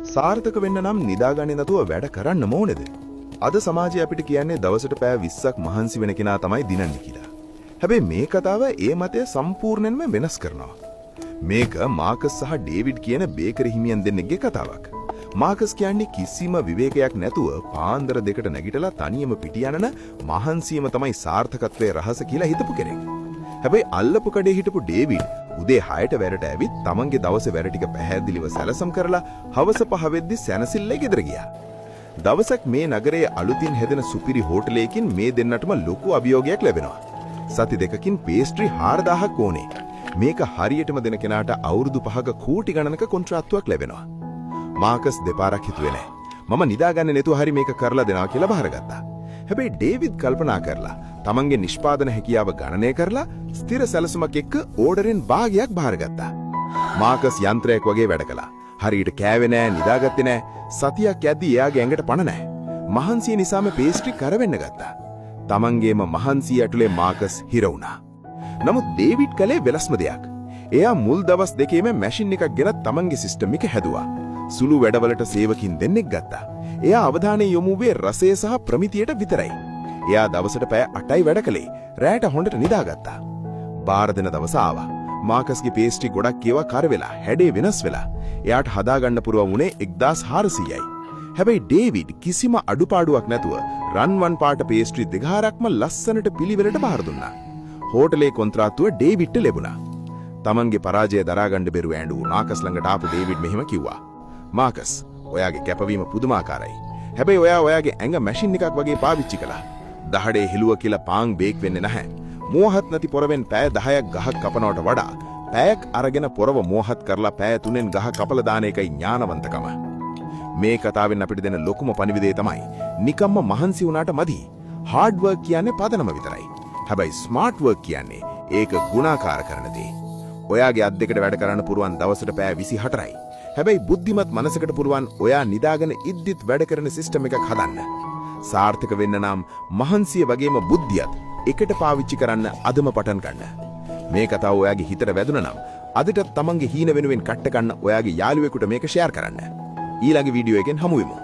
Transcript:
සාර්ථක වෙන්න නම් නිදාගන්නේ නැතුව වැඩ කරන්න ඕනේද? අද සමාජය අපිට කියන්නේ දවසට පැය 20ක් මහන්සි වෙන කෙනා තමයි දිනන්නේ කියලා. හැබැයි මේ කතාව ඒ මතය සම්පූර්ණයෙන්ම වෙනස් කරනවා. මේක මාකස් සහ ඩේවිඩ් කියන බේකරි හිමියන් දෙන්නෙක්ගේ කතාවක්. මාකස් කියන්නේ කිසිම විවේකයක් නැතුව පාන්දර දෙකට නැගිටලා තනියම පිටියනන මහන්සියම තමයි සාර්ථකත්වයේ රහස කියලා හිතපු කෙනෙක්. හැබැයි අල්ලපු කඩේ හිටපු ඩේවිඩ් උදේ 6ට වැඩට ඇවිත් තමන්ගේ දවසේ වැඩ ටික පැහැදිලිව සැලසම් කරලා හවස 5 වෙද්දි සැනසෙල්ලේ ගෙදර ගියා. දවසක් මේ නගරයේ අලුතින් හැදෙන සුපිරි හෝටලයකින් මේ දෙන්නටම ලොකු අභියෝගයක් ලැබෙනවා. සති දෙකකින් පේස්ට්‍රි 4000ක් ඕනේ. මේක හරියටම දෙන කෙනාට අවුරුදු 5ක කෝටි ගණනක කොන්ත්‍රාත්තුවක් ලැබෙනවා. මාකස් දෙපාරක් හිතුවේ නැහැ. මම නිදාගන්නේ නැතුව හරි මේක කරලා දෙනවා කියලා බාරගත්තා. හැබැයි ඩේවිඩ් කල්පනා කරලා තමන්ගේ නිෂ්පාදන හැකියාව ගණනය කරලා ස්ථිර සැලසුමක් එක්ක ඕඩරෙන් භාගයක් බාරගත්තා. මාකස් යන්ත්‍රයක් වගේ වැඩ කළා. හරියට කෑවේ නැහැ, නිදාගත්තේ නැහැ. සතියක් යද්දී එයාගේ ඇඟට පණ නැහැ. මහන්සිය නිසාම පේස්ට්‍රි කරවෙන්න ගත්තා. තමන්ගේම මහන්සිය ඇතුලේ මාකස් හිර වුණා. නමුත් ඩේවිඩ් කලේ වෙනස්ම දෙයක්. එයා මුල් දවස් දෙකේම මැෂින් එකක් ගෙනත් තමන්ගේ සිස්ටම් එක හැදුවා. සුළු වැඩවලට සේවකින් දෙන්නෙක් ගත්තා. එයා අවධානය යොමු වුවේ රසය සහ ප්‍රමිතියට විතරයි. එයා දවසට පැය 8යි වැඩ කළේ. රැට හොඳට නිදාගත්තා. බාර දෙන දවස ආවා. මාකස්ගේ පේස්ට්‍රි ගොඩක් ඒවා කර වෙලා, හැඩේ වෙනස් වෙලා. එයාට හදාගන්න පුරුවන් වුණේ 1400යි. හැබැයි ඩේවිඩ් කිසිම අඩුපාඩුවක් නැතුව රන්වන් පාට පේස්ට්‍රි දෙකහරක්ම ලස්සනට පිළිවෙලට බාර දුන්නා. හෝටලේ කොන්ත්‍රාත්තුව ඩේවිඩ්ට ලැබුණා. තමන්ගේ පරාජය දරාගන්න බැරුව ඇඬු මාකස් ළඟට ආපු ඩේවිඩ් මෙහෙම කිව්වා. මාකස්, ඔයාගේ කැපවීම පුදුමාකාරයි. හැබැයි ඔයාගේ ඇඟ මැෂින් එකක් වගේ පාවිච්චි කළා. දහඩේ හිලුව කියලා පාන් බේක් වෙන්නේ නැහැ. මෝහත් නැති පොරවෙන් පැය 10ක් ගහක් කපනවට වඩා පැයක් අරගෙන පොරව මෝහත් කරලා පැය 3න් ගහ කපලා දාන එකයි ඥානවන්තකම. මේ කතාවෙන් අපිට දෙන ලොකුම පණිවිඩය තමයි නිකම්ම මහන්සි වුණාට මදි. හાર્ඩ් වර්ක් කියන්නේ පදනම විතරයි. හැබැයි ස්මාර්ට් වර්ක් කියන්නේ ඒක ගුණාකාර කරන දේ. ඔයාගේ අත් දෙකට වැඩ කරන්න පුරුවන් දවසට පැය 24යි. හැබැයි බුද්ධිමත් මනසකට පුරුවන් ඔයා නිදාගෙන ඉද්දිත් වැඩ කරන සිස්ටම් එකක් හදන්න. සාර්ථක වෙන්න නම් මහන්සිය වගේම බුද්ධියත් එකට පාවිච්චි කරන්න අදම පටන් ගන්න. මේ කතාව ඔයාගේ හිතට වැදුනා නම් අදටත් තමන්ගේ හීන වෙනුවෙන් කට්ට ගන්න ඔයාගේ යාළුවෙකුට මේක ෂෙයාර් කරන්න. ඊළඟ වීඩියෝ එකෙන් හමු වෙමු.